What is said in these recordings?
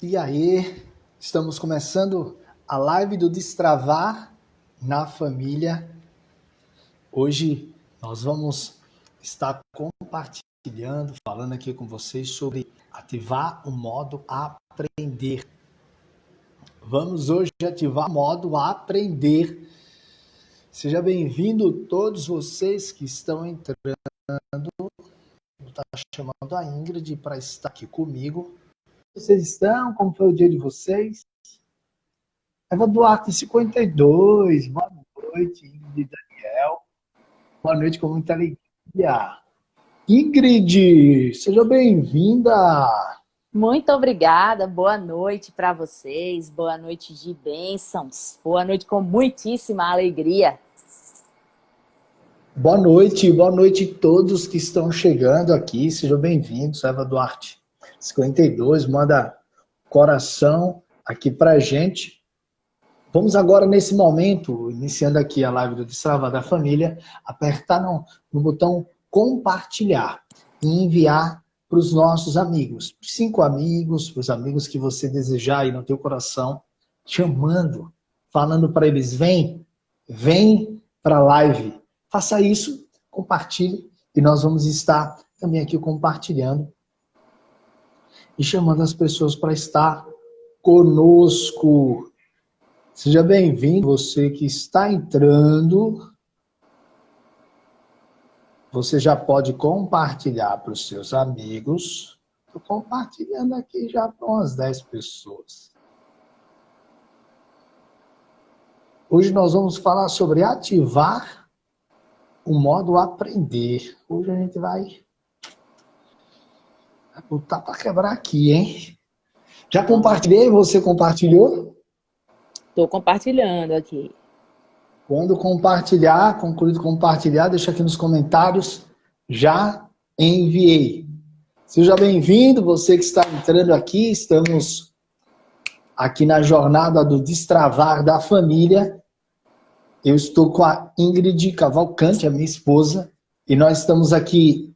E aí, estamos começando a live do Destravar na Família. Hoje nós vamos estar compartilhando, falando aqui com vocês sobre ativar o modo aprender. Vamos hoje ativar o modo aprender. Seja bem-vindo todos vocês que estão entrando. Está chamando a Ingrid para estar aqui comigo. Vocês estão? Como foi o dia de vocês? Eva Duarte, 52. Boa noite, Ingrid e Daniel. Boa noite com muita alegria. Ingrid, seja bem-vinda. Muito obrigada, boa noite para vocês, boa noite de bênçãos, boa noite com muitíssima alegria. Boa noite a todos que estão chegando aqui, sejam bem-vindos. Eva Duarte, 52, manda coração aqui pra gente. Vamos agora, nesse momento, iniciando aqui a live do Destravar da Família, apertar no botão compartilhar e enviar para os nossos amigos. 5 amigos, para os amigos que você desejar aí no teu coração, chamando, falando para eles, vem para a live. Faça isso, compartilhe, e nós vamos estar também aqui compartilhando e chamando as pessoas para estar conosco. Seja bem-vindo, você que está entrando. Você já pode compartilhar para os seus amigos. Estou compartilhando aqui já para umas 10 pessoas. Hoje nós vamos falar sobre ativar o modo aprender. Hoje a gente vai botar para quebrar aqui, hein? Já compartilhei? Você compartilhou? Estou compartilhando aqui. Quando compartilhar, concluído compartilhar, deixa aqui nos comentários, já enviei. Seja bem-vindo, você que está entrando aqui, estamos aqui na jornada do Destravar da Família. Eu estou com a Ingrid Cavalcante, a minha esposa, e nós estamos aqui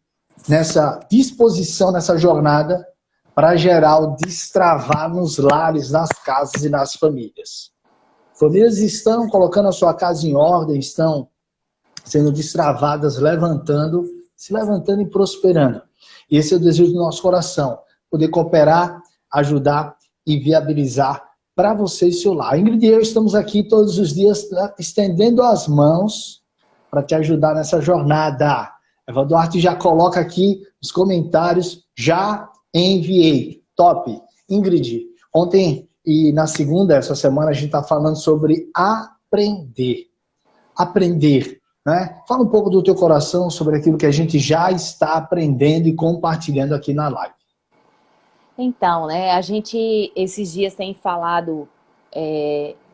nessa disposição, nessa jornada, para gerar o destravar nos lares, nas casas e nas famílias. Famílias estão colocando a sua casa em ordem, estão sendo destravadas, se levantando e prosperando. E esse é o desejo do nosso coração, poder cooperar, ajudar e viabilizar para você e seu lar. Ingrid e eu estamos aqui todos os dias estendendo as mãos para te ajudar nessa jornada. Eva Duarte já coloca aqui nos comentários, já enviei. Top. Ingrid, ontem e na segunda, essa semana, a gente está falando sobre aprender. Aprender, né? Fala um pouco do teu coração sobre aquilo que a gente já está aprendendo e compartilhando aqui na live. Então, né, a gente esses dias tem falado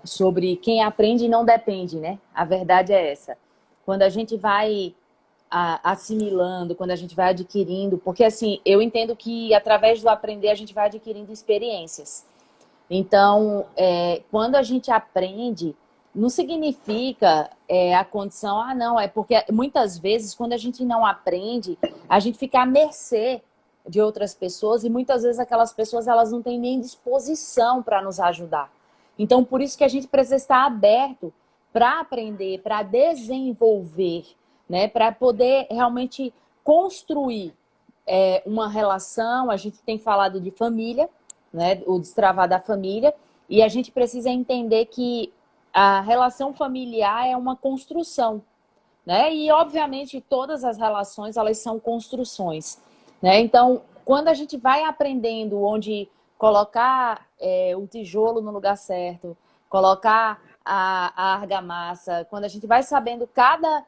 sobre quem aprende não depende, né? A verdade é essa. Quando a gente vai assimilando, quando a gente vai adquirindo, porque assim, eu entendo que através do aprender a gente vai adquirindo experiências. Então, quando a gente aprende, não significa a condição, não, é porque muitas vezes quando a gente não aprende, a gente fica à mercê de outras pessoas e muitas vezes aquelas pessoas elas não têm nem disposição para nos ajudar. Então, por isso que a gente precisa estar aberto para aprender, para desenvolver, né, para poder realmente construir uma relação. A gente tem falado de família, né, o destravar da família, e a gente precisa entender que a relação familiar é uma construção, né? E obviamente todas as relações elas são construções, né? Então, quando a gente vai aprendendo onde colocar o tijolo no lugar certo, colocar a argamassa, quando a gente vai sabendo cada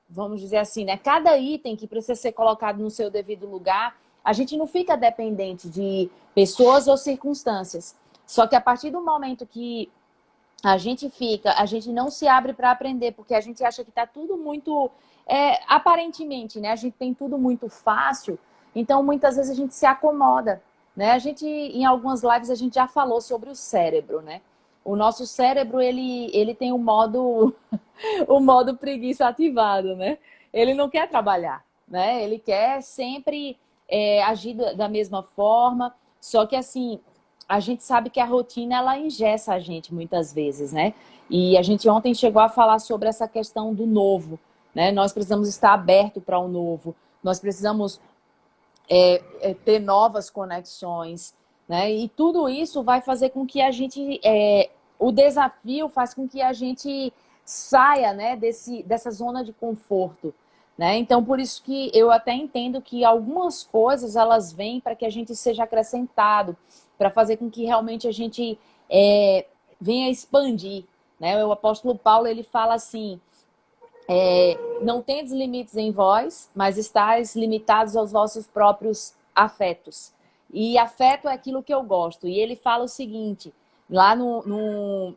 vamos dizer assim, né, cada item que precisa ser colocado no seu devido lugar, a gente não fica dependente de pessoas ou circunstâncias. Só que a partir do momento que a gente não se abre para aprender, porque a gente acha que está tudo muito, aparentemente, né? A gente tem tudo muito fácil, então muitas vezes a gente se acomoda, né? A gente, em algumas lives, a gente já falou sobre o cérebro, né? O nosso cérebro, ele tem o modo preguiça ativado, né? Ele não quer trabalhar, né? Ele quer sempre agir da mesma forma. Só que assim, a gente sabe que a rotina, ela engessa a gente muitas vezes, né? E a gente ontem chegou a falar sobre essa questão do novo, né? Nós precisamos estar aberto para o novo, nós precisamos ter novas conexões, né? E tudo isso vai fazer com que a gente... o desafio faz com que a gente saia, né, dessa zona de conforto, né? Então, por isso que eu até entendo que algumas coisas, elas vêm para que a gente seja acrescentado, para fazer com que realmente a gente venha expandir, né? O apóstolo Paulo, ele fala assim, não tendes limites em vós, mas estáis limitados aos vossos próprios afetos. E afeto é aquilo que eu gosto. E ele fala o seguinte, lá no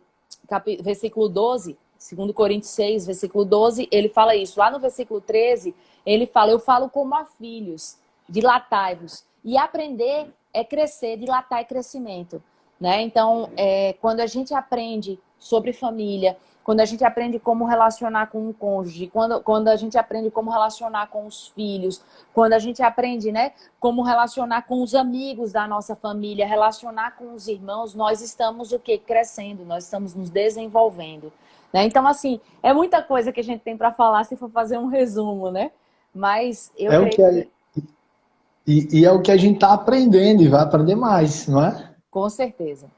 versículo 12, 2 Coríntios 6, versículo 12, ele fala isso. Lá no versículo 13, ele fala, eu falo como a filhos, dilatai-vos. E aprender é crescer, dilatar é crescimento, né? Então, quando a gente aprende sobre família, quando a gente aprende como relacionar com o cônjuge, quando a gente aprende como relacionar com os filhos, quando a gente aprende, né, como relacionar com os amigos da nossa família, relacionar com os irmãos, nós estamos o quê? Crescendo, nós estamos nos desenvolvendo, né? Então, assim, é muita coisa que a gente tem para falar se for fazer um resumo, né? Mas eu creio e é o que a gente está aprendendo e vai aprender mais, não é? com certeza.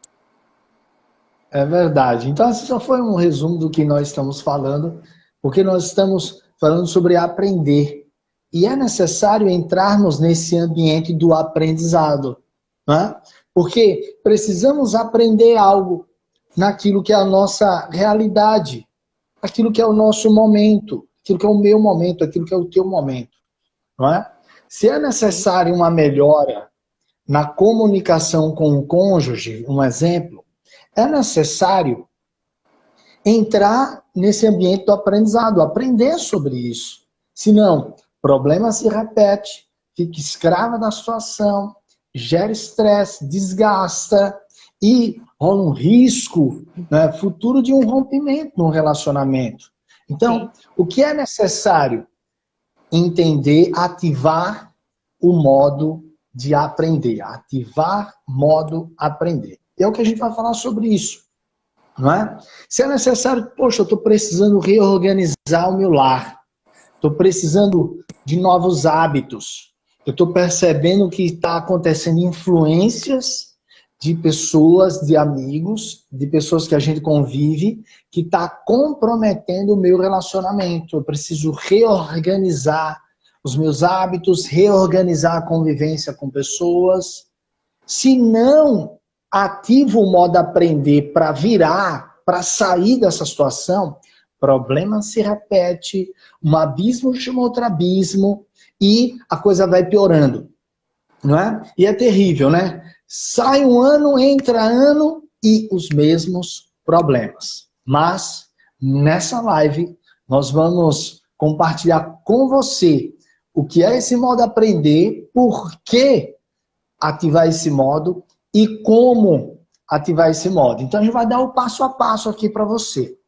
É verdade. Então, esse só foi um resumo do que nós estamos falando, porque nós estamos falando sobre aprender. E é necessário entrarmos nesse ambiente do aprendizado, né? Porque precisamos aprender algo naquilo que é a nossa realidade, aquilo que é o nosso momento, aquilo que é o meu momento, aquilo que é o teu momento, não é? Se é necessário uma melhora na comunicação com o cônjuge, um exemplo, é necessário entrar nesse ambiente do aprendizado, aprender sobre isso. Senão, o problema se repete, fica escrava da situação, gera estresse, desgasta e rola um risco, né, futuro de um rompimento no relacionamento. Então, o que é necessário? Entender, ativar o modo de aprender. Ativar modo aprender. É o que a gente vai falar sobre isso, não é? Se é necessário, poxa, eu estou precisando reorganizar o meu lar, estou precisando de novos hábitos, eu estou percebendo que está acontecendo influências de pessoas, de amigos, de pessoas que a gente convive, que está comprometendo o meu relacionamento. Eu preciso reorganizar os meus hábitos, reorganizar a convivência com pessoas. Se não ativo o modo aprender para virar, para sair dessa situação, problema se repete, um abismo chama outro abismo e a coisa vai piorando, não é? E é terrível, né? Sai um ano, entra ano e os mesmos problemas. Mas nessa live nós vamos compartilhar com você o que é esse modo aprender, por que ativar esse modo e como ativar esse modo. Então a gente vai dar o passo a passo aqui para você,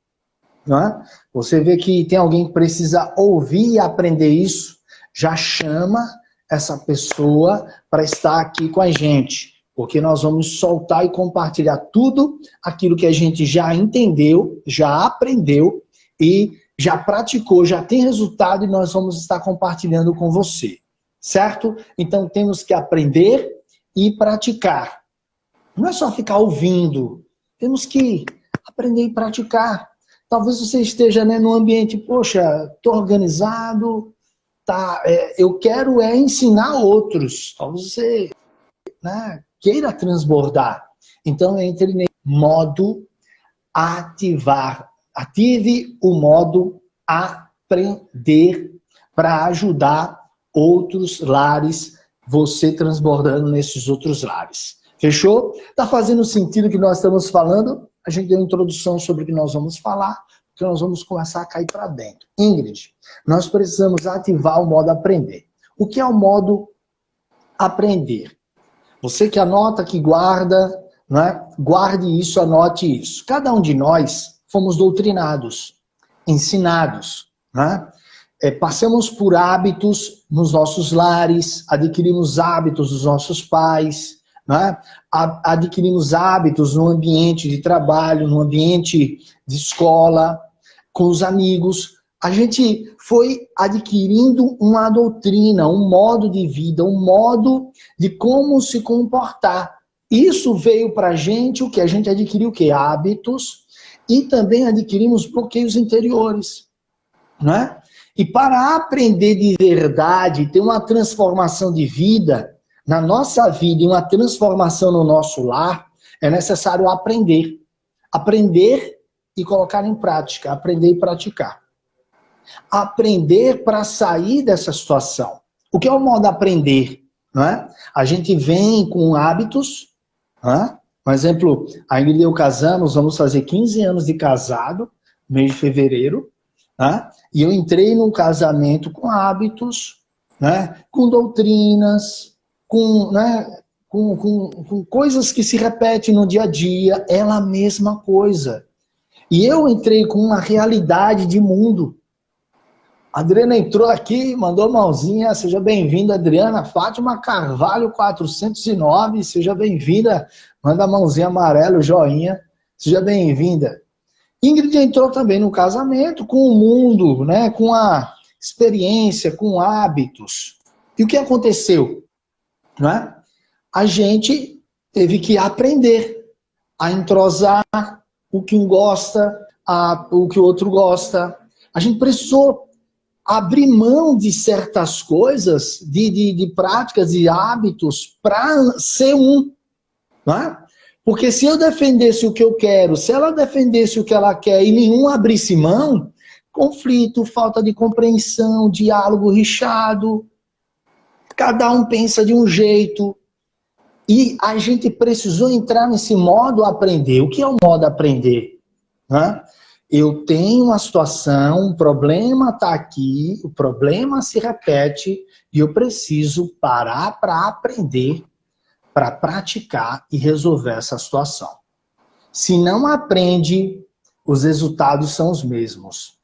não é? Você vê que tem alguém que precisa ouvir e aprender isso, já chama essa pessoa para estar aqui com a gente, porque nós vamos soltar e compartilhar tudo aquilo que a gente já entendeu, já aprendeu e já praticou, já tem resultado e nós vamos estar compartilhando com você, certo? Então temos que aprender e praticar. Não é só ficar ouvindo. Temos que aprender e praticar. Talvez você esteja, né, num ambiente, poxa, estou organizado, tá, eu quero ensinar outros. Talvez você, né, queira transbordar. Então, entre no modo ativar. Ative o modo aprender para ajudar outros lares, você transbordando nesses outros lares. Fechou? Tá fazendo sentido o que nós estamos falando? A gente deu uma introdução sobre o que nós vamos falar, porque nós vamos começar a cair para dentro. Ingrid, nós precisamos ativar o modo aprender. O que é o modo aprender? Você que anota, que guarda, né? Guarde isso, anote isso. Cada um de nós fomos doutrinados, ensinados, né? Passamos por hábitos nos nossos lares, adquirimos hábitos dos nossos pais, né? Adquirimos hábitos no ambiente de trabalho, no ambiente de escola, com os amigos. A gente foi adquirindo uma doutrina, um modo de vida, um modo de como se comportar. Isso veio para a gente, o que a gente adquiriu, o que? Hábitos, e também adquirimos bloqueios interiores, né? E para aprender de verdade, ter uma transformação de vida na nossa vida e uma transformação no nosso lar, é necessário aprender. Aprender e colocar em prática, aprender e praticar. Aprender para sair dessa situação. O que é o modo aprender? Não é? A gente vem com hábitos, não é? Por exemplo, a Ingrid e eu casamos, vamos fazer 15 anos de casado, mês de fevereiro, né? E eu entrei num casamento com hábitos, né? Com doutrinas, com, né? com coisas que se repetem no dia a dia, é a mesma coisa. E eu entrei com uma realidade de mundo. A Adriana entrou aqui, mandou mãozinha, seja bem-vinda, Adriana. Fátima Carvalho 409, seja bem-vinda. Manda a mãozinha amarela, joinha, seja bem-vinda. Ingrid entrou também no casamento com o mundo, né, com a experiência, com hábitos. E o que aconteceu? Não é? A gente teve que aprender a entrosar o que um gosta, o que o outro gosta. A gente precisou abrir mão de certas coisas, de práticas e hábitos para ser um. Não é? Porque se eu defendesse o que eu quero, se ela defendesse o que ela quer e nenhum abrisse mão, conflito, falta de compreensão, diálogo rixado, cada um pensa de um jeito. E a gente precisou entrar nesse modo aprender. O que é o modo aprender? Né? Eu tenho uma situação, um problema está aqui, o problema se repete e eu preciso parar para aprender, para praticar e resolver essa situação. Se não aprende, os resultados são os mesmos.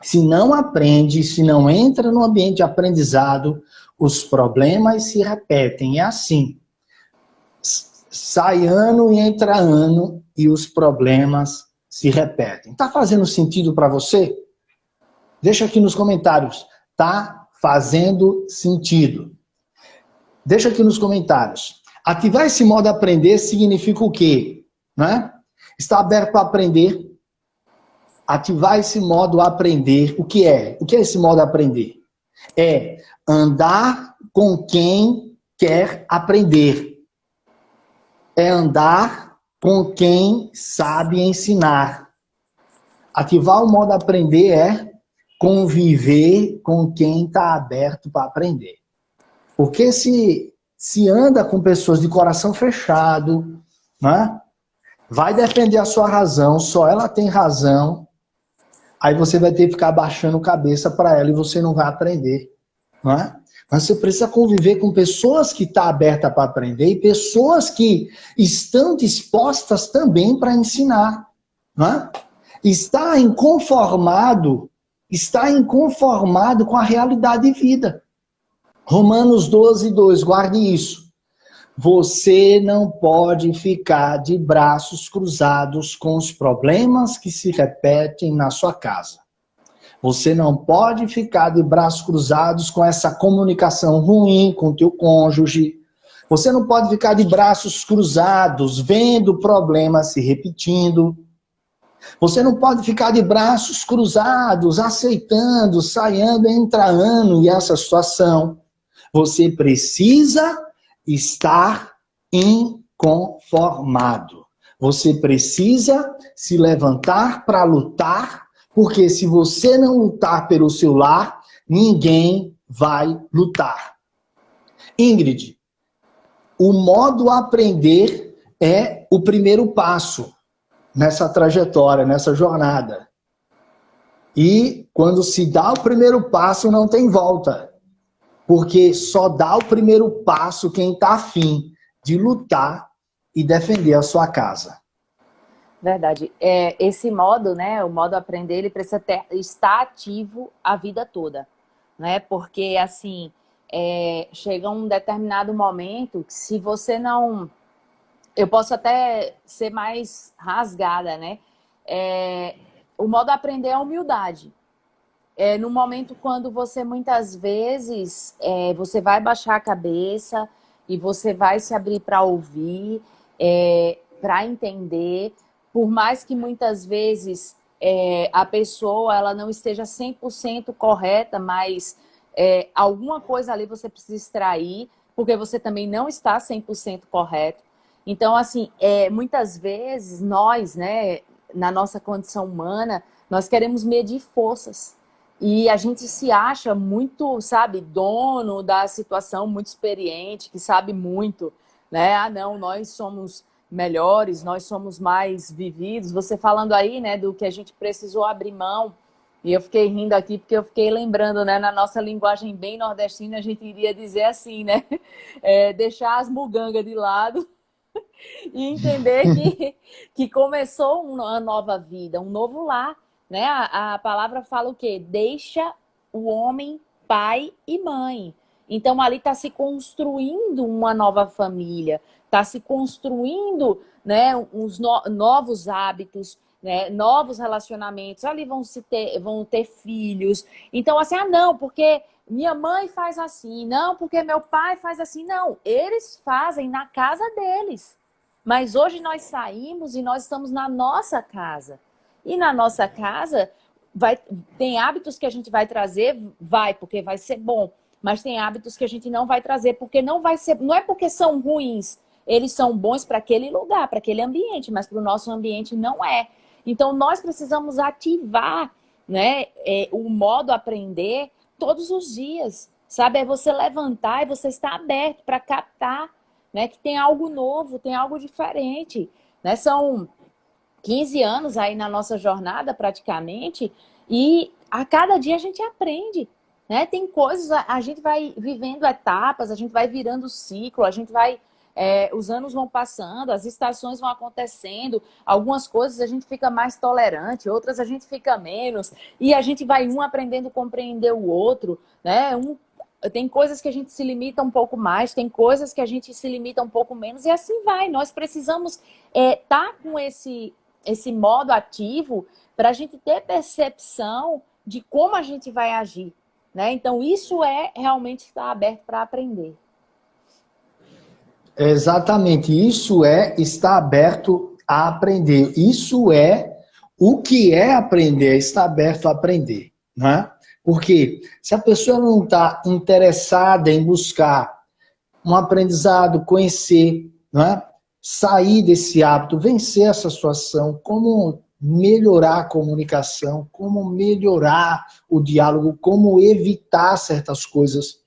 Se não aprende, se não entra no ambiente de aprendizado, os problemas se repetem. É assim. Sai ano e entra ano e os problemas se repetem. Está fazendo sentido para você? Deixa aqui nos comentários. Está fazendo sentido? Deixa aqui nos comentários. Ativar esse modo aprender significa o quê? Né? Está aberto para aprender. Ativar esse modo aprender. O que é? O que é esse modo aprender? É andar com quem quer aprender. É andar com quem sabe ensinar. Ativar o modo aprender é conviver com quem está aberto para aprender. Porque se anda com pessoas de coração fechado, né? Vai defender a sua razão, só ela tem razão, aí você vai ter que ficar abaixando a cabeça para ela e você não vai aprender. Né? Mas você precisa conviver com pessoas que estão abertas para aprender e pessoas que estão dispostas também para ensinar. Né? Está inconformado com a realidade de vida. Romanos 12, 2, guarde isso. Você não pode ficar de braços cruzados com os problemas que se repetem na sua casa. Você não pode ficar de braços cruzados com essa comunicação ruim com o teu cônjuge. Você não pode ficar de braços cruzados vendo problemas se repetindo. Você não pode ficar de braços cruzados aceitando, saindo, entra ano e essa situação. Você precisa estar inconformado. Você precisa se levantar para lutar, porque se você não lutar pelo seu lar, ninguém vai lutar. Ingrid, o modo aprender é o primeiro passo nessa trajetória, nessa jornada. E quando se dá o primeiro passo, não tem volta. Porque só dá o primeiro passo quem está afim de lutar e defender a sua casa. Verdade. Esse modo, né, o modo aprender, ele precisa estar ativo a vida toda. Né? Porque, assim, chega um determinado momento que se você não... Eu posso até ser mais rasgada, né? O modo aprender é a humildade. No momento quando você, muitas vezes, você vai baixar a cabeça e você vai se abrir para ouvir, para entender, por mais que muitas vezes a pessoa ela não esteja 100% correta, mas alguma coisa ali você precisa extrair, porque você também não está 100% correto. Então, assim, muitas vezes nós, né, na nossa condição humana, nós queremos medir forças. E a gente se acha muito, sabe, dono da situação, muito experiente, que sabe muito, né? Ah, não, nós somos melhores, nós somos mais vividos. Você falando aí, né, do que a gente precisou abrir mão. E eu fiquei rindo aqui porque eu fiquei lembrando, né, na nossa linguagem bem nordestina, a gente iria dizer assim, né? Deixar as mugangas de lado e entender que começou uma nova vida, um novo lar. Né? A palavra fala o quê? Deixa o homem pai e mãe. Então, ali está se construindo uma nova família, está se construindo, né, novos hábitos, né, novos relacionamentos. Ali vão ter filhos. Então, assim, não, porque minha mãe faz assim, não, porque meu pai faz assim. Não, eles fazem na casa deles. Mas hoje nós saímos e nós estamos na nossa casa. E na nossa casa, tem hábitos que a gente vai trazer, porque vai ser bom. Mas tem hábitos que a gente não vai trazer, porque não vai ser. Não é porque são ruins, eles são bons para aquele lugar, para aquele ambiente, mas para o nosso ambiente não é. Então, nós precisamos ativar, né, o modo aprender todos os dias. Sabe? É você levantar e você estar aberto para captar, né, que tem algo novo, tem algo diferente. Né? São 15 anos aí na nossa jornada, praticamente, e a cada dia a gente aprende, né? Tem coisas, a gente vai vivendo etapas, a gente vai virando ciclo, a gente vai... os anos vão passando, as estações vão acontecendo, algumas coisas a gente fica mais tolerante, outras a gente fica menos, e a gente vai aprendendo a compreender o outro, né? Tem coisas que a gente se limita um pouco mais, tem coisas que a gente se limita um pouco menos, e assim vai. Nós precisamos estar com esse modo ativo para a gente ter percepção de como a gente vai agir. Né? Então, isso realmente estar aberto para aprender. Exatamente, isso estar aberto a aprender. Isso o que é aprender, estar aberto a aprender. Né? Porque se a pessoa não está interessada em buscar um aprendizado, conhecer, né? Sair desse hábito, vencer essa situação, como melhorar a comunicação, como melhorar o diálogo, como evitar certas coisas.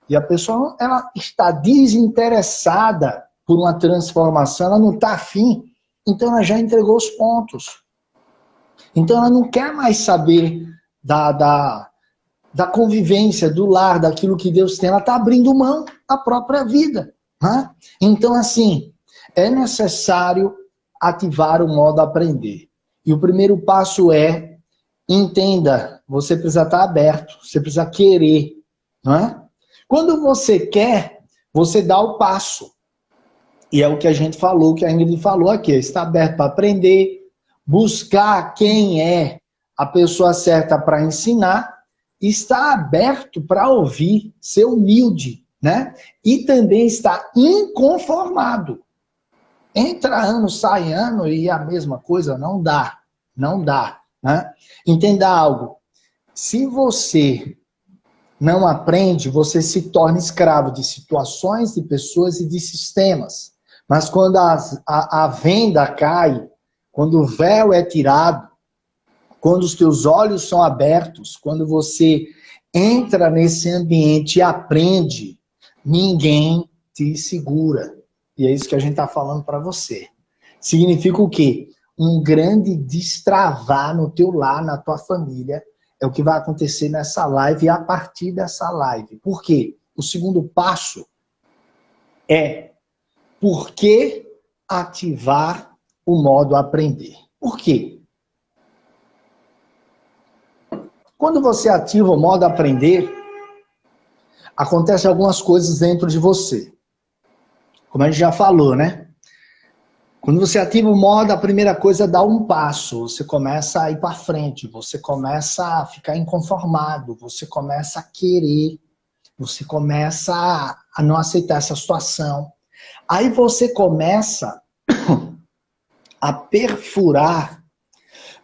E a pessoa ela está desinteressada por uma transformação, ela não está afim, então ela já entregou os pontos. Então ela não quer mais saber da convivência, do lar, daquilo que Deus tem, ela está abrindo mão da própria vida. Né? Então, assim, é necessário ativar o modo aprender. E o primeiro passo entenda, você precisa estar aberto, você precisa querer. Não é? Quando você quer, você dá o passo. E é o que a gente falou, que a Ingrid falou aqui, está aberto para aprender, buscar quem é a pessoa certa para ensinar, está aberto para ouvir, ser humilde, né? E também está inconformado. Entra ano, sai ano e a mesma coisa, não dá. Não dá. Né? Entenda algo. Se você não aprende, você se torna escravo de situações, de pessoas e de sistemas. Mas quando a venda cai, quando o véu é tirado, quando os teus olhos são abertos, quando você entra nesse ambiente e aprende, ninguém te segura. E é isso que a gente está falando para você. Significa o quê? Um grande destravar no teu lar, na tua família, é o que vai acontecer nessa live e a partir dessa live. Por quê? O segundo passo é por que ativar o modo aprender. Por quê? Quando você ativa o modo aprender, acontecem algumas coisas dentro de você. Como a gente já falou, né? Quando você ativa o modo, a primeira coisa é dar um passo. Você começa a ir para frente, você começa a ficar inconformado, você começa a querer, você começa a não aceitar essa situação. Aí você começa a perfurar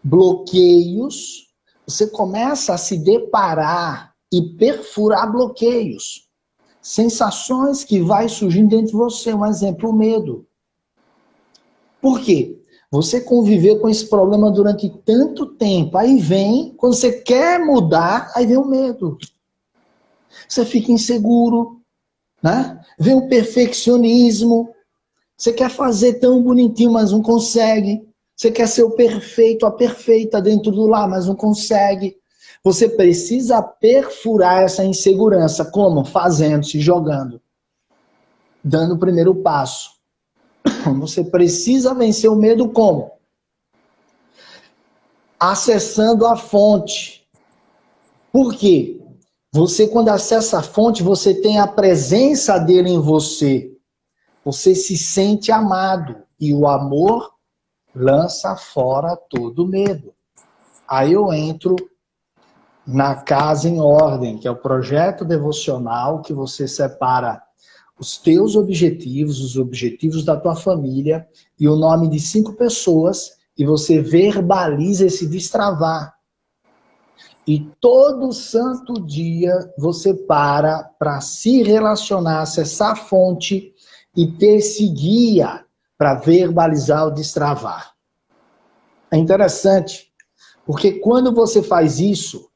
bloqueios, você começa a se deparar e perfurar bloqueios. Sensações que vai surgindo dentro de você. Um exemplo, o medo. Por quê? Você conviveu com esse problema durante tanto tempo. Aí vem, quando você quer mudar, aí vem o medo. Você fica inseguro, né? Vem o perfeccionismo. Você quer fazer tão bonitinho, mas não consegue. Você quer ser o perfeito, a perfeita dentro do lar, mas não consegue. Você precisa perfurar essa insegurança. Como? Fazendo, se jogando. Dando o primeiro passo. Você precisa vencer o medo como? Acessando a fonte. Por quê? Você, quando acessa a fonte, você tem a presença dele em você. Você se sente amado. E o amor lança fora todo medo. Aí eu entro na Casa em Ordem, que é o projeto devocional que você separa os teus objetivos, os objetivos da tua família e o nome de 5 pessoas e você verbaliza esse destravar. E todo santo dia você para se relacionar, acessar a fonte e ter esse guia para verbalizar o destravar. É interessante, porque quando você faz isso,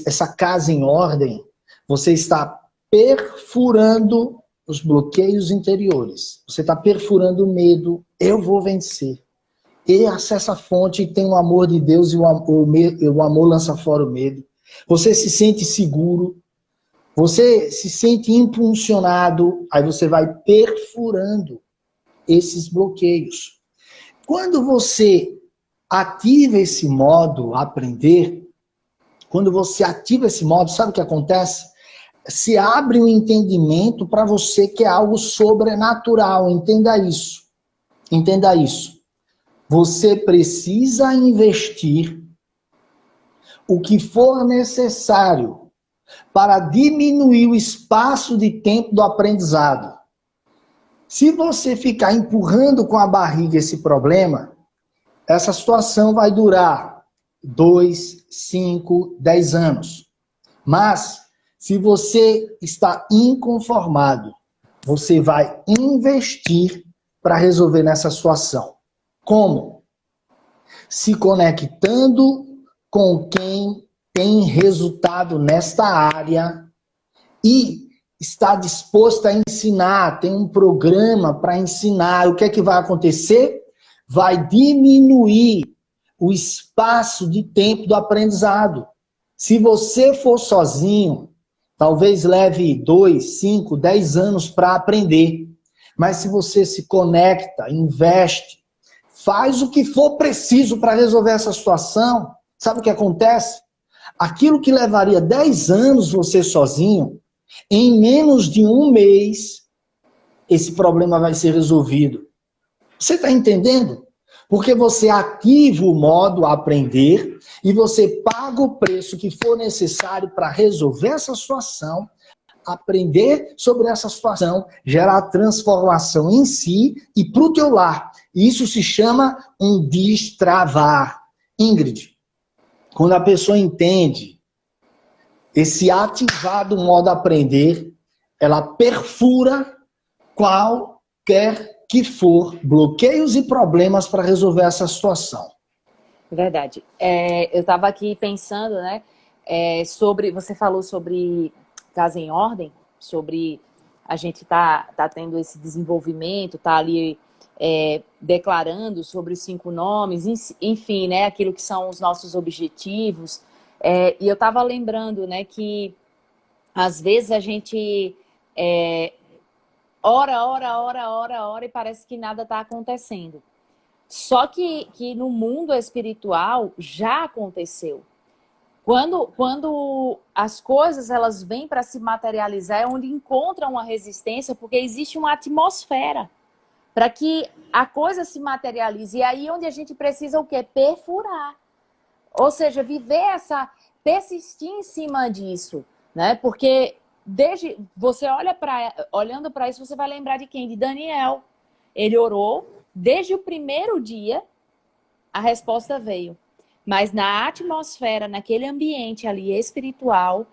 essa casa em ordem, você está perfurando os bloqueios interiores. Você está perfurando o medo. Eu vou vencer. E acessa a fonte e tem o amor de Deus e o amor lança fora o medo. Você se sente seguro. Você se sente impulsionado. Aí você vai perfurando esses bloqueios. Quando você ativa esse modo aprender, quando você ativa esse modo, sabe o que acontece? Se abre um entendimento para você que é algo sobrenatural. Entenda isso. Entenda isso. Você precisa investir o que for necessário para diminuir o espaço de tempo do aprendizado. Se você ficar empurrando com a barriga esse problema, essa situação vai durar 2, 5, 10 anos. Mas, se você está inconformado, você vai investir para resolver nessa situação. Como? Se conectando com quem tem resultado nesta área e está disposto a ensinar, tem um programa para ensinar. O que é que vai acontecer? Vai diminuir o espaço de tempo do aprendizado. Se você for sozinho, talvez leve 2, 5, 10 anos para aprender. Mas se você se conecta, investe, faz o que for preciso para resolver essa situação, sabe o que acontece? Aquilo que levaria 10 anos você sozinho, em menos de um mês, esse problema vai ser resolvido. Você está entendendo? Porque você ativa o modo aprender e você paga o preço que for necessário para resolver essa situação, aprender sobre essa situação, gerar transformação em si e para o teu lar. Isso se chama um destravar. Ingrid, quando a pessoa entende esse ativado modo aprender, ela perfura qualquer que for bloqueios e problemas para resolver essa situação. Verdade. Eu estava aqui pensando, né, sobre, você falou sobre Casa em Ordem, sobre a gente tá tendo esse desenvolvimento, tá ali declarando sobre os 5 nomes, enfim, né, aquilo que são os nossos objetivos. E eu estava lembrando, né, que às vezes a gente ora e parece que nada está acontecendo. Só que no mundo espiritual já aconteceu. Quando as coisas elas vêm para se materializar, é onde encontram uma resistência, porque existe uma atmosfera para que a coisa se materialize. E aí onde a gente precisa o quê? Perfurar. Ou seja, persistir em cima disso, né? Porque você olhando para isso, você vai lembrar de quem? De Daniel. Ele orou, desde o primeiro dia, a resposta veio. Mas na atmosfera, naquele ambiente ali espiritual,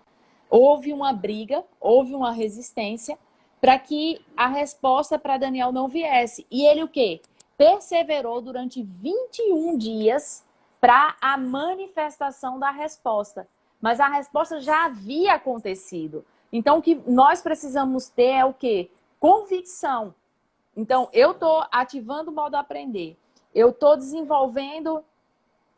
houve uma briga, houve uma resistência para que a resposta para Daniel não viesse. E ele o quê? Perseverou durante 21 dias para a manifestação da resposta. Mas a resposta já havia acontecido. Então, o que nós precisamos ter é o quê? Convicção. Então, eu estou ativando o modo aprender. Eu estou desenvolvendo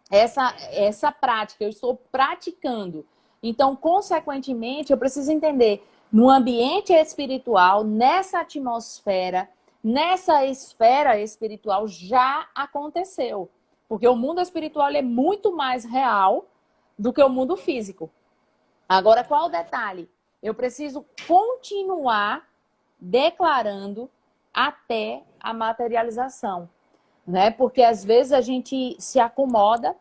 essa prática, eu estou praticando. Então, consequentemente, eu preciso entender, no ambiente espiritual, nessa atmosfera, nessa esfera espiritual, já aconteceu. Porque o mundo espiritual é muito mais real do que o mundo físico. Agora, qual o detalhe? Eu preciso continuar declarando até a materialização, né? Porque às vezes a gente se acomoda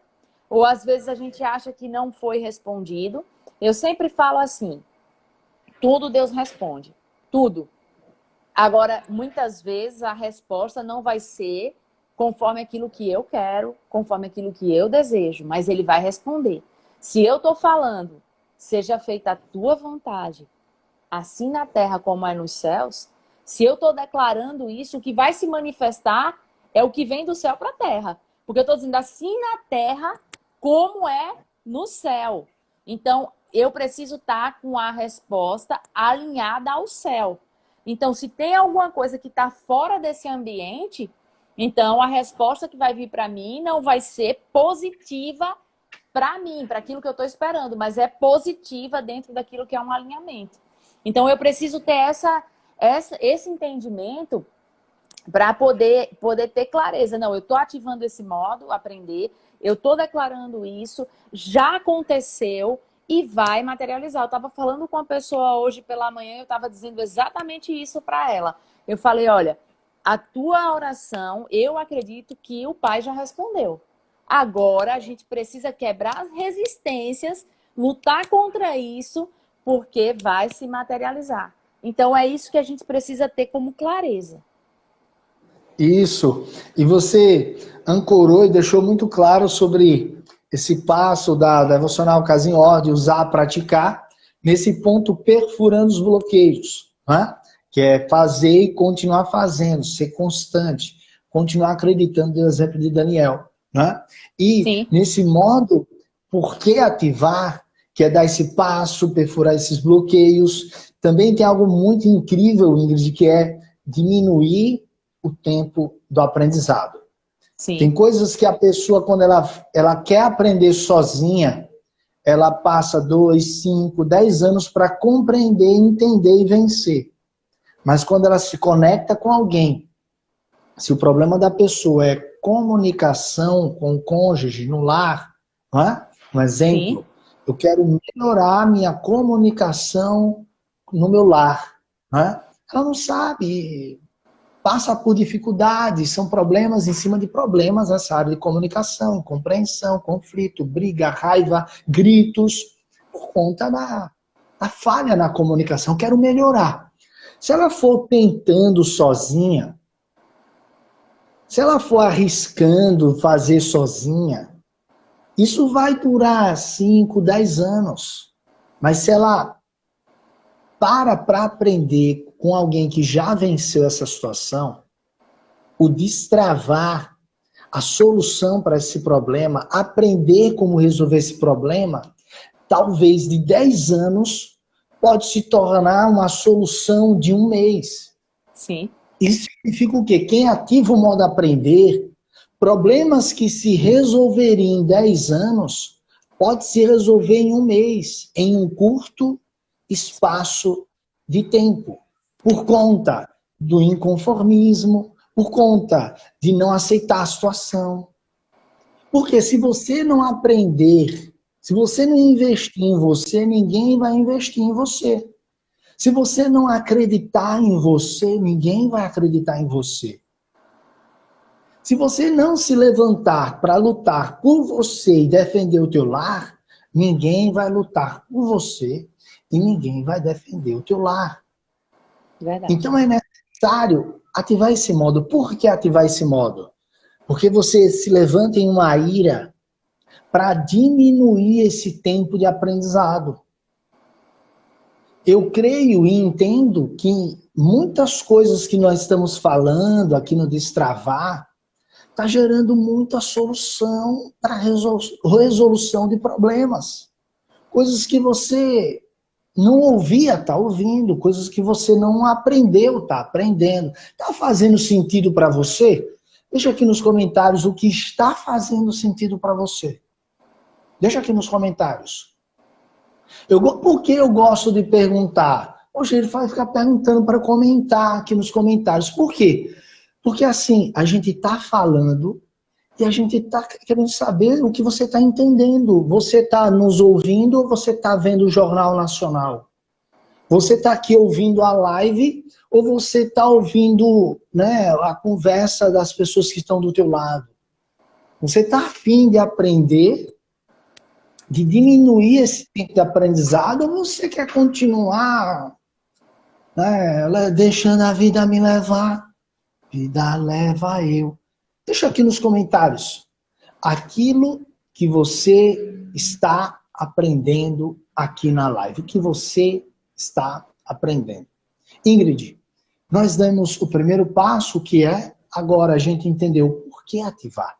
ou às vezes a gente acha que não foi respondido. Eu sempre falo assim, tudo Deus responde, tudo. Agora, muitas vezes a resposta não vai ser conforme aquilo que eu quero, conforme aquilo que eu desejo, mas ele vai responder. Se eu estou falando, seja feita a tua vontade, assim na terra como é nos céus, se eu estou declarando isso, o que vai se manifestar é o que vem do céu para a terra. Porque eu estou dizendo assim na terra como é no céu. Então, eu preciso estar com a resposta alinhada ao céu. Então, se tem alguma coisa que está fora desse ambiente, então a resposta que vai vir para mim não vai ser positiva para mim, para aquilo que eu estou esperando, mas é positiva dentro daquilo que é um alinhamento. Então, eu preciso ter esse entendimento para poder ter clareza. Não, eu estou ativando esse modo, aprender, eu estou declarando isso, já aconteceu e vai materializar. Eu estava falando com uma pessoa hoje pela manhã, eu estava dizendo exatamente isso para ela. Eu falei, olha, a tua oração, eu acredito que o Pai já respondeu. Agora a gente precisa quebrar as resistências, lutar contra isso, porque vai se materializar. Então é isso que a gente precisa ter como clareza. Isso. E você ancorou e deixou muito claro sobre esse passo da devocional Casa em Ordem, usar, praticar, nesse ponto perfurando os bloqueios, né? Que é fazer e continuar fazendo, ser constante, continuar acreditando no exemplo de Daniel, né? E Sim. nesse modo, por que ativar, que é dar esse passo, perfurar esses bloqueios, também tem algo muito incrível, Ingrid, que é diminuir o tempo do aprendizado. Sim. Tem coisas que a pessoa, quando ela quer aprender sozinha, ela passa 2, 5, 10 anos para compreender, entender e vencer. Mas quando ela se conecta com alguém, se o problema da pessoa é comunicação com o cônjuge no lar, não é? Um exemplo, sim, eu quero melhorar a minha comunicação no meu lar, não é? Ela não sabe, passa por dificuldades, são problemas em cima de problemas nessa área de comunicação, compreensão, conflito, briga, raiva, gritos, por conta da falha na comunicação. Quero melhorar. Se ela for tentando sozinha, se ela for arriscando fazer sozinha, isso vai durar 5, 10 anos. Mas se ela para aprender com alguém que já venceu essa situação, o destravar, a solução para esse problema, aprender como resolver esse problema, talvez de 10 anos, pode se tornar uma solução de 1 mês. Sim. Isso significa o quê? Quem ativa o modo aprender, problemas que se resolveriam em 10 anos, pode se resolver em 1 mês, em um curto espaço de tempo, por conta do inconformismo, por conta de não aceitar a situação. Porque se você não aprender Se você não investir em você, ninguém vai investir em você. Se você não acreditar em você, ninguém vai acreditar em você. Se você não se levantar para lutar por você e defender o teu lar, ninguém vai lutar por você e ninguém vai defender o teu lar. Verdade. Então é necessário ativar esse modo. Por que ativar esse modo? Porque você se levanta em uma ira para diminuir esse tempo de aprendizado. Eu creio e entendo que muitas coisas que nós estamos falando aqui no Destravar está gerando muita solução para resolução de problemas. Coisas que você não ouvia, está ouvindo. Coisas que você não aprendeu, está aprendendo. Está fazendo sentido para você? Deixa aqui nos comentários o que está fazendo sentido para você. Deixa aqui nos comentários. Por que eu gosto de perguntar? Hoje ele vai ficar perguntando para comentar aqui nos comentários. Por quê? Porque assim, a gente está falando e a gente está querendo saber o que você está entendendo. Você está nos ouvindo ou você está vendo o Jornal Nacional? Você está aqui ouvindo a live ou você está ouvindo, né, a conversa das pessoas que estão do teu lado? Você está afim de aprender, de diminuir esse tempo de aprendizado, ou você quer continuar, né, deixando a vida me levar? Vida leva eu. Deixa aqui nos comentários aquilo que você está aprendendo aqui na live. O que você está aprendendo. Ingrid, nós demos o primeiro passo, que é agora a gente entendeu por que ativar.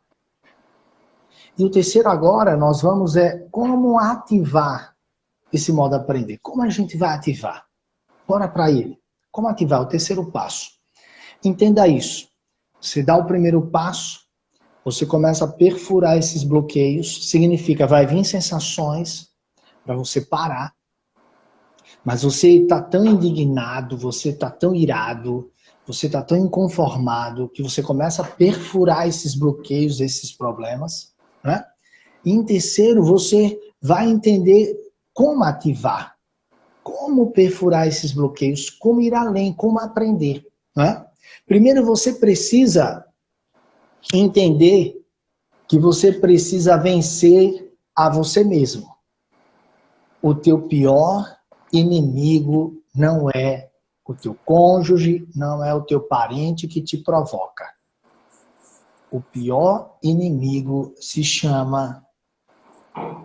E o terceiro agora, nós vamos como ativar esse modo aprender. Como a gente vai ativar? Bora para ele. Como ativar? O terceiro passo. Entenda isso. Você dá o primeiro passo, você começa a perfurar esses bloqueios, significa vai vir sensações para você parar, mas você está tão indignado, você está tão irado, você está tão inconformado, que você começa a perfurar esses bloqueios, esses problemas, né? E em terceiro, você vai entender como ativar, como perfurar esses bloqueios, como ir além, como aprender, né? Primeiro você precisa entender que você precisa vencer a você mesmo. O teu pior inimigo não é o teu cônjuge, não é o teu parente que te provoca. O pior inimigo se chama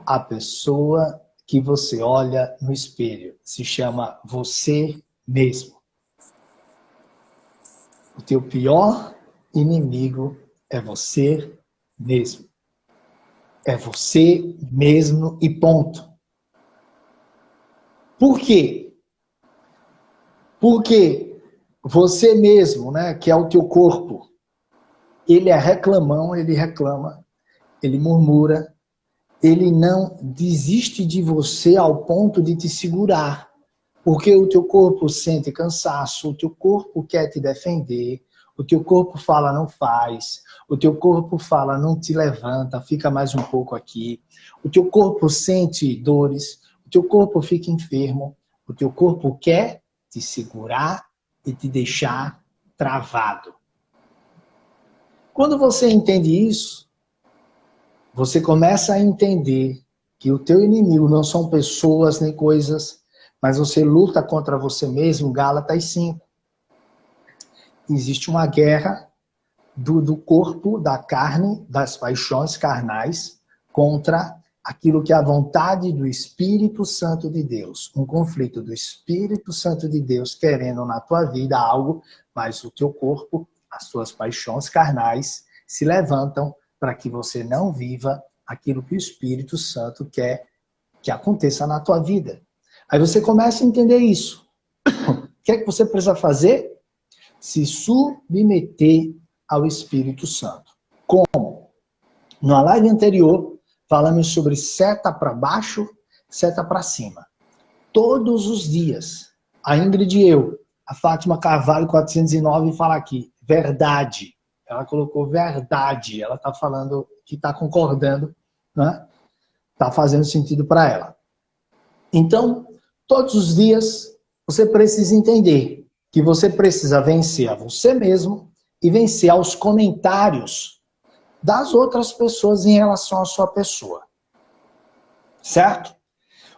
a pessoa que você olha no espelho. Se chama você mesmo. O teu pior inimigo é você mesmo. É você mesmo e ponto. Por quê? Porque você mesmo, né, que é o teu corpo, ele é reclamão, ele reclama, ele murmura, ele não desiste de você ao ponto de te segurar. Porque o teu corpo sente cansaço, o teu corpo quer te defender, o teu corpo fala não faz, o teu corpo fala não te levanta, fica mais um pouco aqui. O teu corpo sente dores, o teu corpo fica enfermo, o teu corpo quer te segurar e te deixar travado. Quando você entende isso, você começa a entender que o teu inimigo não são pessoas nem coisas, mas você luta contra você mesmo. Gálatas 5. Existe uma guerra do corpo, da carne, das paixões carnais, contra aquilo que é a vontade do Espírito Santo de Deus. Um conflito do Espírito Santo de Deus querendo na tua vida algo, mas o teu corpo, as suas paixões carnais, se levantam para que você não viva aquilo que o Espírito Santo quer que aconteça na tua vida. Aí você começa a entender isso. O que é que você precisa fazer? Se submeter ao Espírito Santo. Como? Na live anterior, falamos sobre seta para baixo, seta para cima. Todos os dias. A Ingrid e eu, a Fátima Carvalho 409 fala aqui, verdade. Ela colocou verdade. Ela está falando que está concordando, né? está fazendo sentido para ela. Então, todos os dias, você precisa entender que você precisa vencer a você mesmo e vencer aos comentários das outras pessoas em relação à sua pessoa. Certo?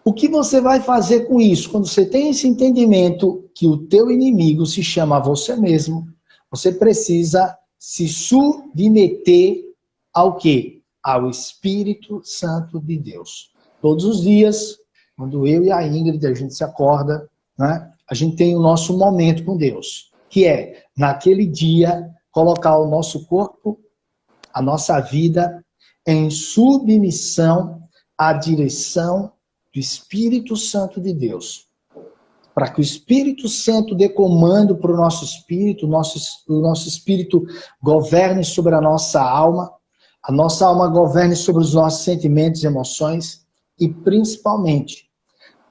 O que você vai fazer com isso? Quando você tem esse entendimento que o teu inimigo se chama você mesmo, você precisa se submeter ao quê? Ao Espírito Santo de Deus. Todos os dias, quando eu e a Ingrid, a gente se acorda, né, a gente tem o nosso momento com Deus, que é, naquele dia, colocar o nosso corpo, a nossa vida, em submissão à direção do Espírito Santo de Deus. Para que o Espírito Santo dê comando para o nosso espírito, o nosso espírito governe sobre a nossa alma governe sobre os nossos sentimentos e emoções, e principalmente,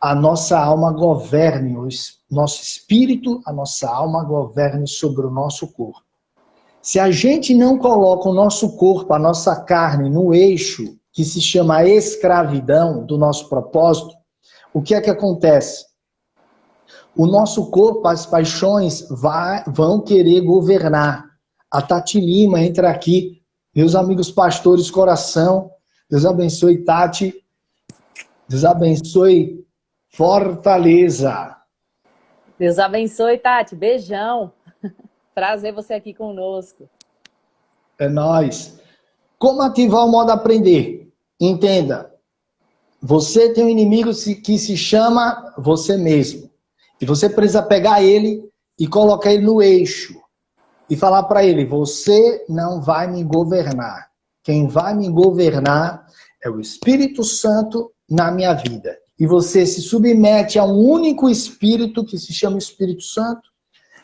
a nossa alma governe, o nosso espírito, a nossa alma governe sobre o nosso corpo. Se a gente não coloca o nosso corpo, a nossa carne, no eixo que se chama escravidão do nosso propósito, o que é que acontece? O nosso corpo, as paixões vão querer governar. A Tati Lima entra aqui, meus amigos pastores, coração, Deus abençoe Tati, Deus abençoe Fortaleza. Deus abençoe, Tati, beijão. Prazer você aqui conosco. É nóis. Como ativar o modo aprender? Entenda, você tem um inimigo que se chama você mesmo. E você precisa pegar ele e colocar ele no eixo. E falar para ele, você não vai me governar. Quem vai me governar é o Espírito Santo na minha vida. E você se submete a um único Espírito que se chama Espírito Santo.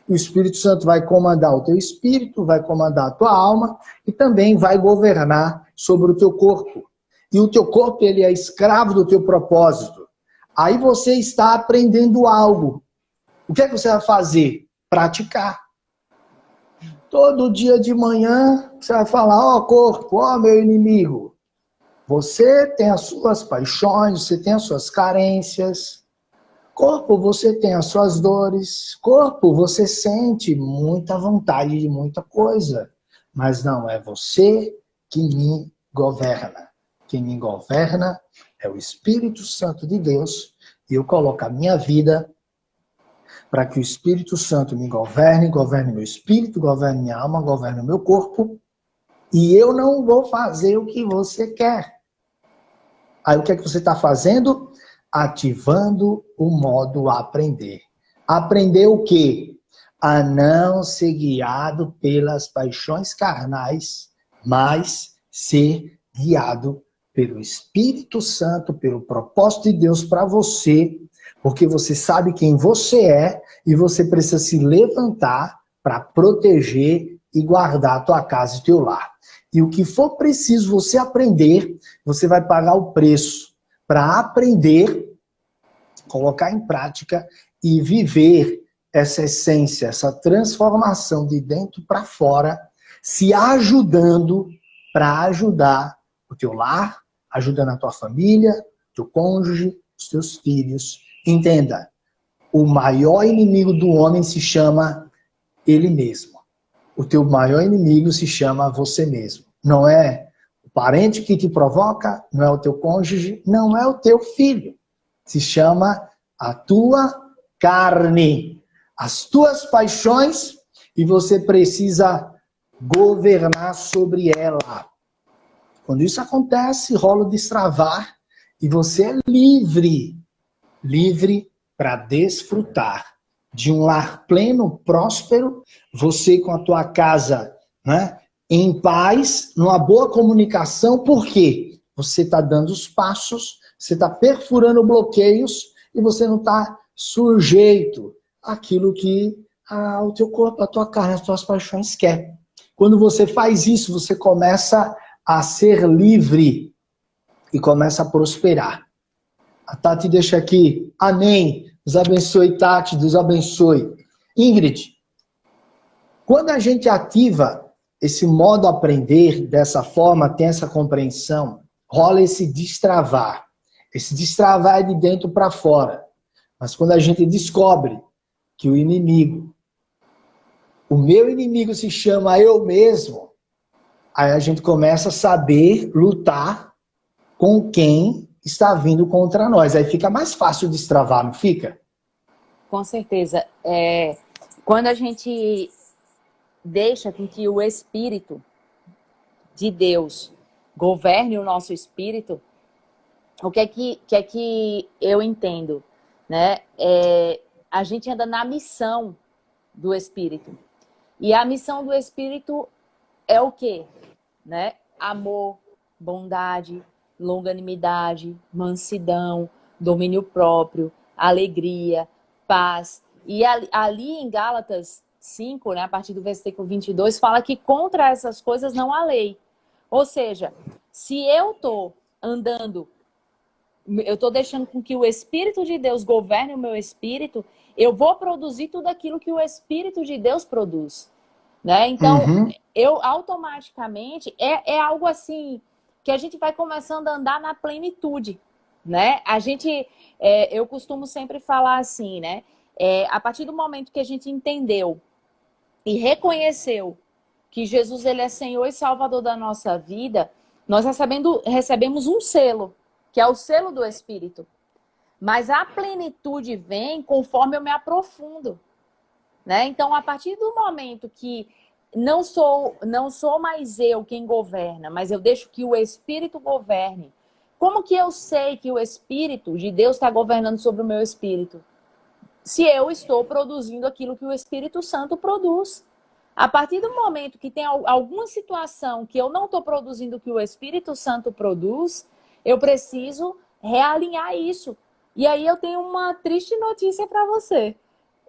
O Espírito Santo vai comandar o teu espírito, vai comandar a tua alma e também vai governar sobre o teu corpo. E o teu corpo, ele é escravo do teu propósito. Aí você está aprendendo algo. O que é que você vai fazer? Praticar. Todo dia de manhã, você vai falar, ó corpo, ó meu inimigo. Você tem as suas paixões, você tem as suas carências. Corpo, você tem as suas dores. Corpo, você sente muita vontade de muita coisa. Mas não é você que me governa. Quem me governa é o Espírito Santo de Deus. E eu coloco a minha vida para que o Espírito Santo me governe, governe meu espírito, governe minha alma, governe o meu corpo. E eu não vou fazer o que você quer. Aí o que é que você está fazendo? Ativando o modo aprender. Aprender o quê? A não ser guiado pelas paixões carnais, mas ser guiado pelo Espírito Santo, pelo propósito de Deus para você, porque você sabe quem você é e você precisa se levantar para proteger e guardar a tua casa e teu lar. E o que for preciso você aprender, você vai pagar o preço para aprender, colocar em prática e viver essa essência, essa transformação de dentro para fora, se ajudando para ajudar o teu lar, ajudando a tua família, teu cônjuge, os teus filhos. Entenda, o maior inimigo do homem se chama ele mesmo. O teu maior inimigo se chama você mesmo. Não é o parente que te provoca, não é o teu cônjuge, não é o teu filho. Se chama a tua carne, as tuas paixões, e você precisa governar sobre ela. Quando isso acontece, rola o destravar e você é livre para desfrutar de um lar pleno, próspero, você com a tua casa, né, em paz, numa boa comunicação. Por quê? Você está dando os passos, você está perfurando bloqueios e você não está sujeito àquilo que o teu corpo, a tua carne, as tuas paixões quer. Quando você faz isso, você começa a ser livre e começa a prosperar. A Tati deixa aqui, amém. Deus abençoe, Tati, Deus abençoe. Ingrid, quando a gente ativa esse modo aprender dessa forma, tem essa compreensão, rola esse destravar. Esse destravar é de dentro para fora. Mas quando a gente descobre que o meu inimigo se chama eu mesmo, aí a gente começa a saber lutar com quem está vindo contra nós. Aí fica mais fácil destravar, não fica? Com certeza. Quando a gente deixa com que o Espírito de Deus governe o nosso espírito, o que é que eu entendo? Né? A gente anda na missão do Espírito. E a missão do Espírito é o quê? Né? Amor, bondade, longanimidade, mansidão, domínio próprio, alegria, paz. E ali em Gálatas 5, né, a partir do versículo 22, fala que contra essas coisas não há lei. Ou seja, se eu estou andando, eu estou deixando com que o Espírito de Deus governe o meu espírito, eu vou produzir tudo aquilo que o Espírito de Deus produz. Né? Então, eu automaticamente, é algo assim, que a gente vai começando a andar na plenitude. Né? Eu costumo sempre falar assim, né? A partir do momento que a gente entendeu e reconheceu que Jesus ele é Senhor e Salvador da nossa vida, nós recebemos um selo, que é o selo do Espírito. Mas a plenitude vem conforme eu me aprofundo. Né? Então, a partir do momento que não sou mais eu quem governa, mas eu deixo que o Espírito governe, como que eu sei que o Espírito de Deus está governando sobre o meu espírito? Se eu estou produzindo aquilo que o Espírito Santo produz. A partir do momento que tem alguma situação que eu não estou produzindo o que o Espírito Santo produz, eu preciso realinhar isso. E aí eu tenho uma triste notícia para você.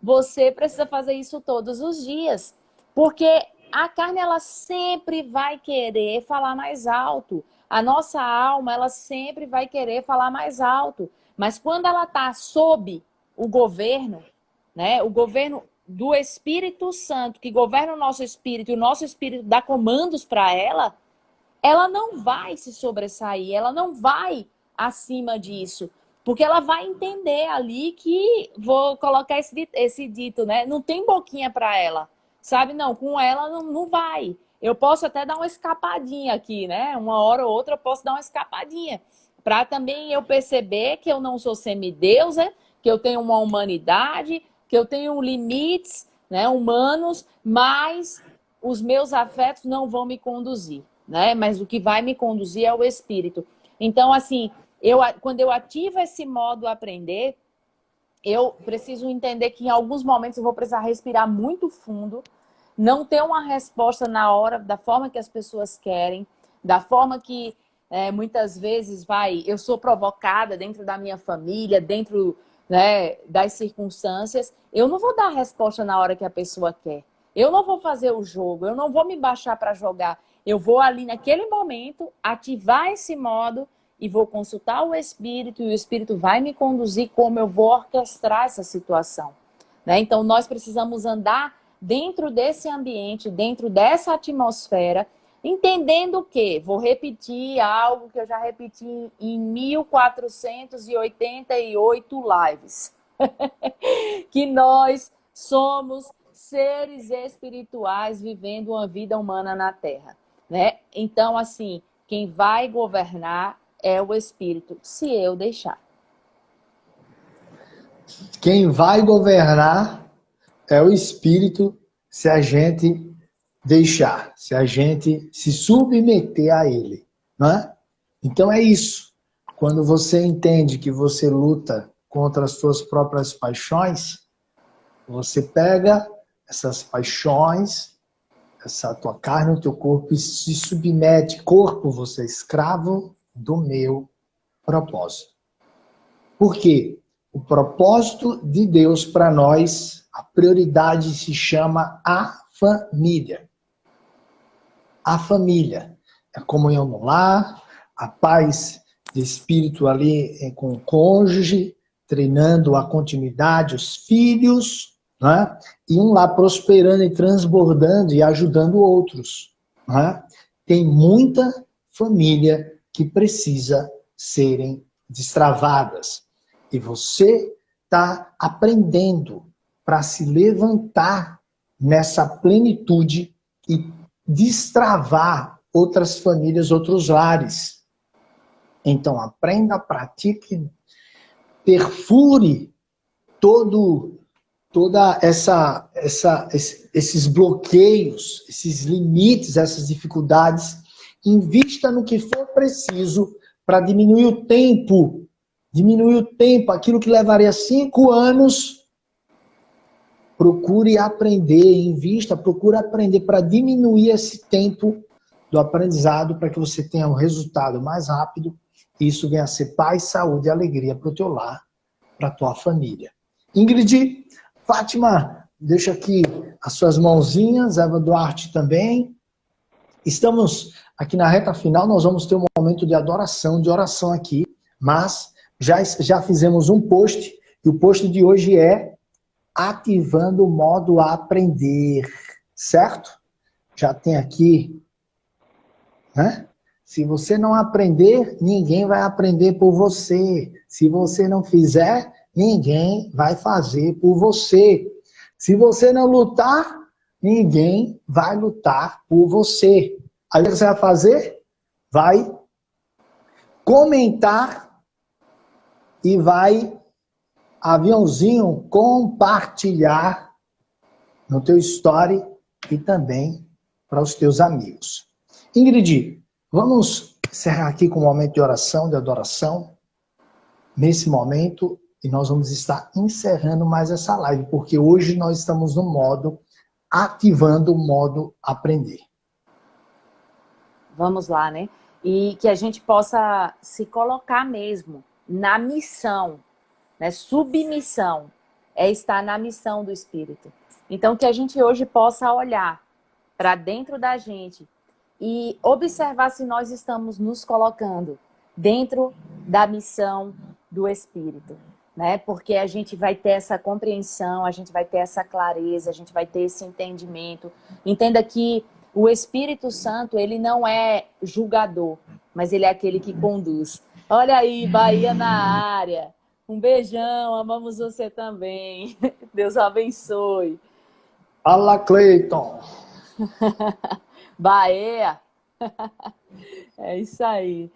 Você precisa fazer isso todos os dias. Porque a carne, ela sempre vai querer falar mais alto. A nossa alma, ela sempre vai querer falar mais alto. Mas quando ela está sob o governo, né, o governo do Espírito Santo, que governa o nosso espírito, e o nosso espírito dá comandos para ela não vai se sobressair, ela não vai acima disso. Porque ela vai entender ali que, vou colocar esse dito, né? Não tem boquinha para ela, sabe? Não, com ela não vai. Eu posso até dar uma escapadinha aqui, né? Uma hora ou outra eu posso dar uma escapadinha. Para também eu perceber que eu não sou semideusa, que eu tenho uma humanidade, que eu tenho limites, né, humanos, mas os meus afetos não vão me conduzir, né? Mas o que vai me conduzir é o Espírito. Então, assim, quando eu ativo esse modo aprender, eu preciso entender que em alguns momentos eu vou precisar respirar muito fundo, não ter uma resposta na hora, da forma que as pessoas querem, da forma que muitas vezes eu sou provocada dentro da minha família, dentro, né, das circunstâncias. Eu não vou dar a resposta na hora que a pessoa quer. Eu não vou fazer o jogo, eu não vou me baixar para jogar. Eu vou ali naquele momento ativar esse modo e vou consultar o Espírito, e o Espírito vai me conduzir como eu vou orquestrar essa situação. Né? Então, nós precisamos andar dentro desse ambiente, dentro dessa atmosfera, entendendo que, vou repetir algo que eu já repeti em 1488 lives, que nós somos seres espirituais vivendo uma vida humana na Terra. Né? Então, assim, quem vai governar é o Espírito, se eu deixar. Quem vai governar é o Espírito, se a gente deixar, se a gente se submeter a ele, não é? Então é isso. Quando você entende que você luta contra as suas próprias paixões, você pega essas paixões, essa tua carne, o teu corpo, e se submete. Corpo, você é escravo do meu propósito. Por quê? O propósito de Deus para nós, a prioridade se chama a família. A família. A comunhão no lar, a paz de espírito ali com o cônjuge, treinando a continuidade, os filhos, né? E um lá prosperando e transbordando e ajudando outros. Né? Tem muita família que precisa serem destravadas. E você está aprendendo para se levantar nessa plenitude e destravar outras famílias, outros lares. Então, aprenda, pratique, perfure toda esses bloqueios, esses limites, essas dificuldades. Invista no que for preciso para diminuir o tempo. Diminuir o tempo, aquilo que levaria 5 anos. Procure aprender, invista, procure aprender para diminuir esse tempo do aprendizado para que você tenha um resultado mais rápido. Isso venha a ser paz, saúde e alegria para o teu lar, para a tua família. Ingrid, Fátima, deixa aqui as suas mãozinhas, Eva Duarte também. Estamos aqui na reta final, nós vamos ter um momento de adoração, de oração aqui, mas já fizemos um post, e o post de hoje é ativando o modo aprender, certo? Já tem aqui, né? Se você não aprender, ninguém vai aprender por você. Se você não fizer, ninguém vai fazer por você. Se você não lutar, ninguém vai lutar por você. Aí o que você vai fazer? Vai comentar e vai, aviãozinho, compartilhar no teu story e também para os teus amigos. Ingrid, vamos encerrar aqui com um momento de oração, de adoração. Nesse momento, e nós vamos estar encerrando mais essa live, porque hoje nós estamos no modo, ativando o modo aprender. Vamos lá, né? E que a gente possa se colocar mesmo na missão, né? Submissão é estar na missão do Espírito. Então, que a gente hoje possa olhar para dentro da gente e observar se nós estamos nos colocando dentro da missão do Espírito, né? Porque a gente vai ter essa compreensão, a gente vai ter essa clareza, a gente vai ter esse entendimento. Entenda que o Espírito Santo, ele não é julgador, mas ele é aquele que conduz. Olha aí, Bahia na área. Um beijão, amamos você também. Deus abençoe. Fala, Cleiton. Bahia. É isso aí.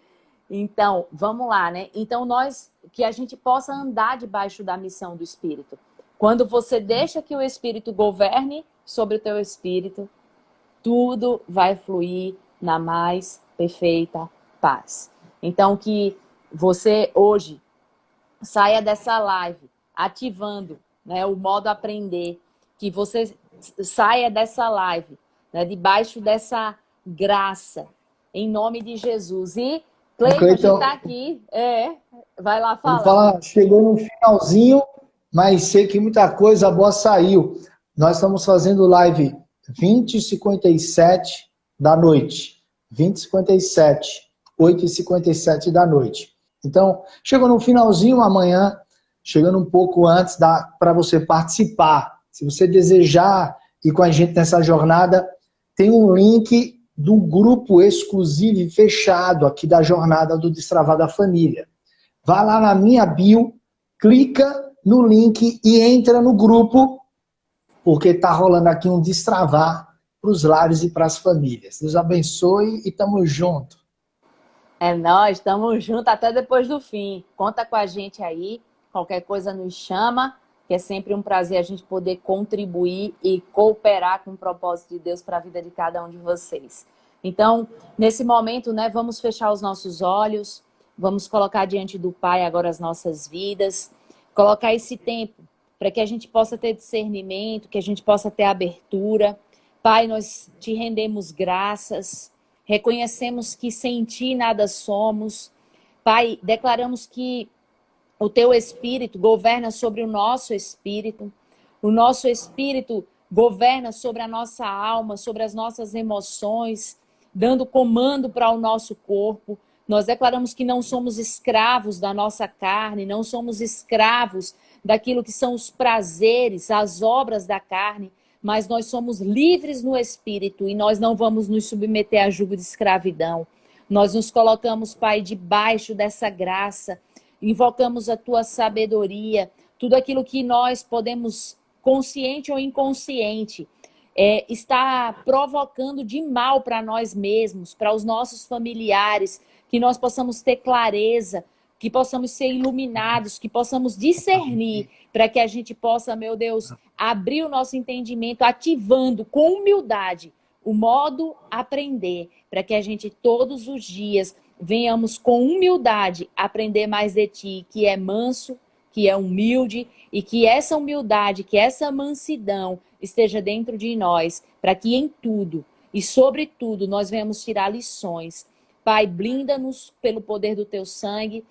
Então, vamos lá, né? Então, que a gente possa andar debaixo da missão do Espírito. Quando você deixa que o Espírito governe sobre o teu espírito, tudo vai fluir na mais perfeita paz. Então, que você hoje saia dessa live ativando, né, o modo aprender, que você saia dessa live, né, debaixo dessa graça, em nome de Jesus. E Cleiton está aqui, vai lá falar. Chegou no finalzinho, mas sei que muita coisa boa saiu. Nós estamos fazendo live 20h57 da noite. 20h57, 8h57 da noite. Então, chegou no finalzinho amanhã, chegando um pouco antes, dá para você participar. Se você desejar ir com a gente nessa jornada, tem um link do grupo exclusivo e fechado aqui da jornada do Destravar da Família. Vá lá na minha bio, clica no link e entra no grupo, porque está rolando aqui um destravar para os lares e para as famílias. Deus abençoe e tamo junto. É nóis, estamos juntos até depois do fim. Conta com a gente aí, qualquer coisa nos chama, que é sempre um prazer a gente poder contribuir e cooperar com o propósito de Deus para a vida de cada um de vocês. Então, nesse momento, né, vamos fechar os nossos olhos, vamos colocar diante do Pai agora as nossas vidas, colocar esse tempo para que a gente possa ter discernimento, que a gente possa ter abertura. Pai, nós te rendemos graças, reconhecemos que sem ti nada somos. Pai, declaramos que o teu Espírito governa sobre o nosso espírito governa sobre a nossa alma, sobre as nossas emoções, dando comando para o nosso corpo. Nós declaramos que não somos escravos da nossa carne, não somos escravos daquilo que são os prazeres, as obras da carne, mas nós somos livres no Espírito e nós não vamos nos submeter a jugo de escravidão. Nós nos colocamos, Pai, debaixo dessa graça, invocamos a Tua sabedoria, tudo aquilo que nós podemos, consciente ou inconsciente, está provocando de mal para nós mesmos, para os nossos familiares, que nós possamos ter clareza, que possamos ser iluminados, que possamos discernir, para que a gente possa, meu Deus, abrir o nosso entendimento, ativando com humildade o modo aprender, para que a gente todos os dias venhamos com humildade aprender mais de Ti, que é manso, que é humilde, e que essa humildade, que essa mansidão esteja dentro de nós, para que em tudo e sobretudo nós venhamos tirar lições. Pai, blinda-nos pelo poder do Teu sangue,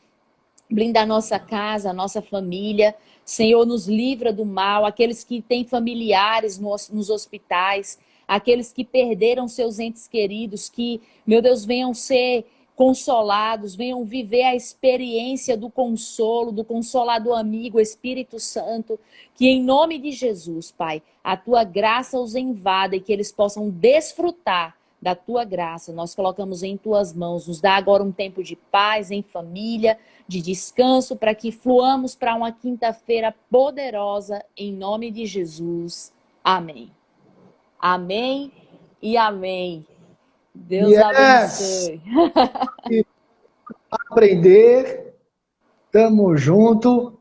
blinda a nossa casa, a nossa família. Senhor, nos livra do mal, aqueles que têm familiares nos hospitais, aqueles que perderam seus entes queridos, que, meu Deus, venham ser consolados, venham viver a experiência do consolo, do consolador amigo, Espírito Santo, que em nome de Jesus, Pai, a Tua graça os invada e que eles possam desfrutar da Tua graça. Nós colocamos em Tuas mãos, nos dá agora um tempo de paz em família, de descanso, para que fluamos para uma quinta-feira poderosa, em nome de Jesus. Amém. Amém e amém. Deus abençoe. Aprender, tamo junto.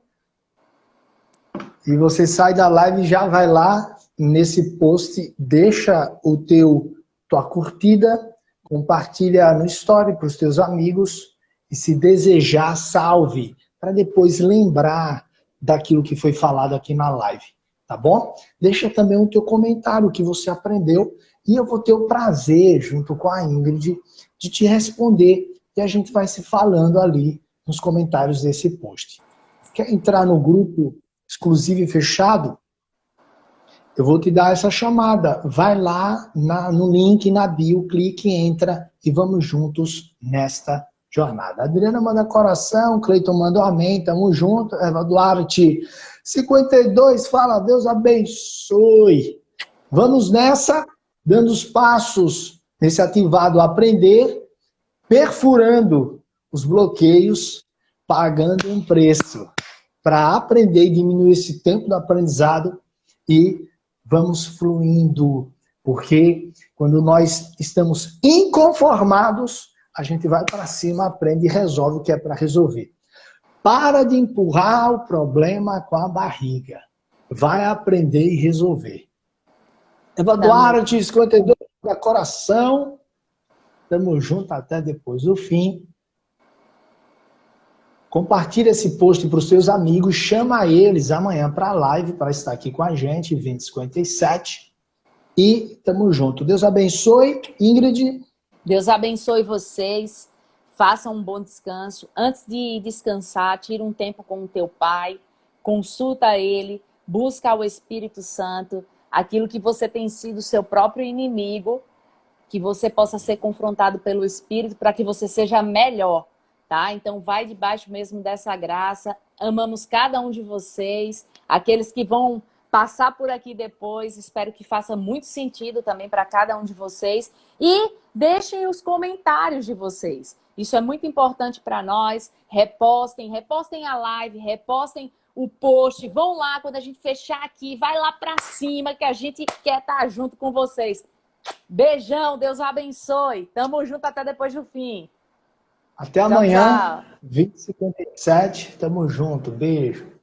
E você sai da live e já vai lá nesse post, deixa tua curtida, compartilha no story para os teus amigos e, se desejar, salve, para depois lembrar daquilo que foi falado aqui na live, tá bom? Deixa também o teu comentário, o que você aprendeu, e eu vou ter o prazer, junto com a Ingrid, de te responder, e a gente vai se falando ali nos comentários desse post. Quer entrar no grupo exclusivo e fechado? Eu vou te dar essa chamada. Vai lá no link, na bio, clique, entra e vamos juntos nesta jornada. A Adriana manda coração, Cleiton manda um amém, tamo junto. Eva Duarte, 52, fala, Deus abençoe. Vamos nessa, dando os passos nesse ativado aprender, perfurando os bloqueios, pagando um preço para aprender e diminuir esse tempo do aprendizado e vamos fluindo, porque quando nós estamos inconformados, a gente vai para cima, aprende e resolve o que é para resolver. Para de empurrar o problema com a barriga. Vai aprender e resolver. Eva Duarte, 52, da coração. Tamo junto até depois do fim. Compartilha esse post para os seus amigos, chama eles amanhã para a live, para estar aqui com a gente, 20h57. E tamo junto. Deus abençoe. Ingrid. Deus abençoe vocês. Façam um bom descanso. Antes de descansar, tira um tempo com o teu pai, consulta ele, busca o Espírito Santo, aquilo que você tem sido seu próprio inimigo, que você possa ser confrontado pelo Espírito para que você seja melhor. Tá? Então vai debaixo mesmo dessa graça. Amamos cada um de vocês, aqueles que vão passar por aqui depois, espero que faça muito sentido também para cada um de vocês. E deixem os comentários de vocês. Isso é muito importante para nós. Repostem a live, repostem o post. Vão lá, quando a gente fechar aqui, vai lá para cima que a gente quer estar junto com vocês. Beijão, Deus abençoe. Tamo junto até depois do fim. Até amanhã, 20h57. Tamo junto. Beijo.